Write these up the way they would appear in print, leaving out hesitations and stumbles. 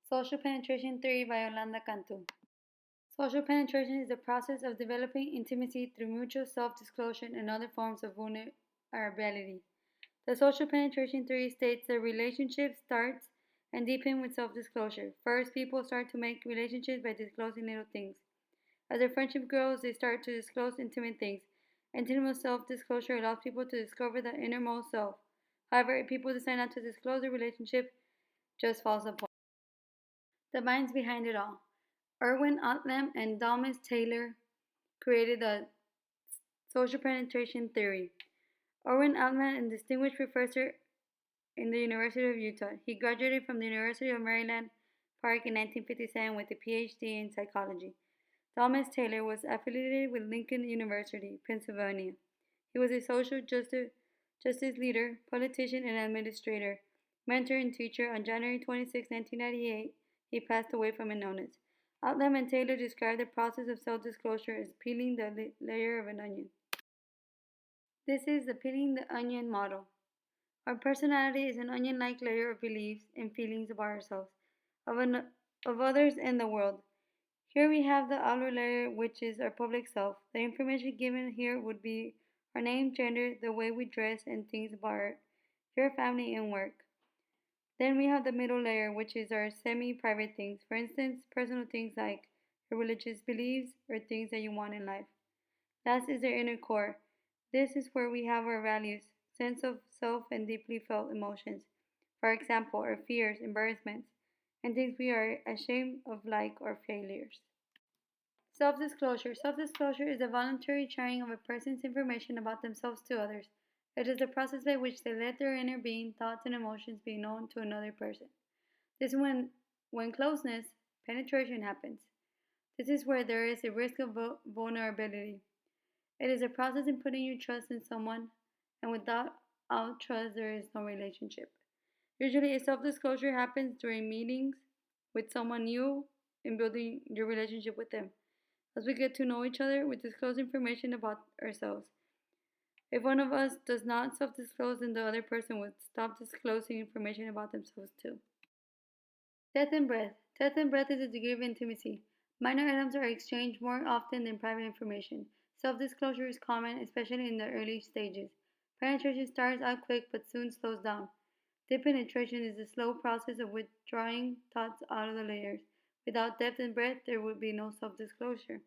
Social penetration theory by Yolanda Cantu. Social penetration is the process of developing intimacy through mutual self disclosure and other forms of vulnerability. The social penetration theory states that relationships starts and deepen with self disclosure. First, people start to make relationships by disclosing little things. As their friendship grows, they start to disclose intimate things. Intimate self disclosure allows people to discover the innermost self. However, if people decide not to disclose their relationship, just falls apart. The minds behind it all. Erwin Otlam and Thomas Taylor created the social penetration theory. Erwin Altman, a distinguished professor in the University of Utah. He graduated from the University of Maryland Park in 1957 with a PhD in psychology. Thomas Taylor was affiliated with Lincoln University, Pennsylvania. He was a social justice leader, politician, and administrator, mentor, and teacher. On January 26, 1998, he passed away from an illness. Outlam and Taylor described the process of self disclosure as peeling the layer of an onion. This is the peeling the onion model. Our personality is an onion like layer of beliefs and feelings about ourselves, of others, and the world. Here we have the outer layer, which is our public self. The information given here would be our name, gender, the way we dress, and things about your family and work. Then we have the middle layer, which is our semi private things. For instance, personal things like your religious beliefs or things that you want in life. Last is the inner core. This is where we have our values, sense of self, and deeply felt emotions. For example, our fears, embarrassments, and things we are ashamed of, like our failures. Self disclosure. Self disclosure is the voluntary sharing of a person's information about themselves to others. It is the process by which they let their inner being, thoughts, and emotions be known to another person. This is when closeness, penetration happens. This is where there is a risk of vulnerability. It is a process in putting your trust in someone, and without trust, there is no relationship. Usually, a self disclosure happens during meetings with someone new and building your relationship with them. As we get to know each other, we disclose information about ourselves. If one of us does not self disclose, then the other person would stop disclosing information about themselves too. Death and breath. Death and breath is a degree of intimacy. Minor items are exchanged more often than private information. Self disclosure is common, especially in the early stages. Penetration starts out quick but soon slows down. Deep penetration is the slow process of withdrawing thoughts out of the layers. Without depth and breadth, there would be no self disclosure.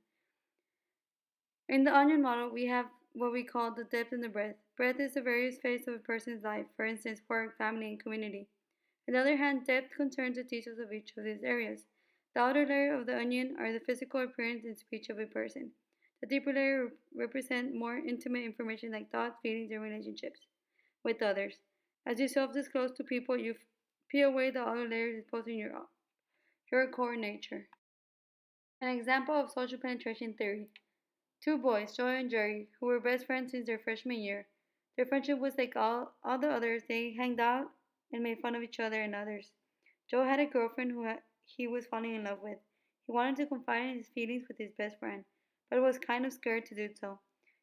In the onion model, we have what we call the depth and the breadth. Breadth is the various phases of a person's life, for instance, work, family, and community. On the other hand, depth concerns the details of each of these areas. The outer layer of the onion are the physical appearance and speech of a person. The deeper layer represents more intimate information like thoughts, feelings, and relationships with others. As you self disclose to people, you peel away the outer layers exposing your core nature. An example of social penetration theory. Two boys, Joe and Jerry, who were best friends since their freshman year. Their friendship was like all the others. They hanged out and made fun of each other and others. Joe had a girlfriend he was falling in love with. He wanted to confide in his feelings with his best friend, but was kind of scared to do so.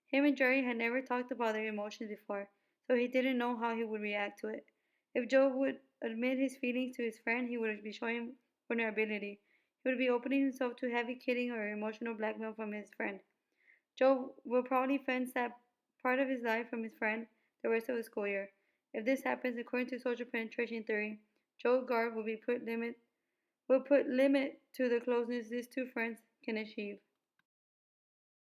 Him and Jerry had never talked about their emotions before, so he didn't know how he would react to it. If Joe would admit his feelings to his friend, he would be showing vulnerability. He would be opening himself to heavy kidding or emotional blackmail from his friend. Joe will probably fence that part of his life from his friend the rest of the school year. If this happens, according to social penetration theory, Joe Gard will put limit to the closeness these two friends can achieve.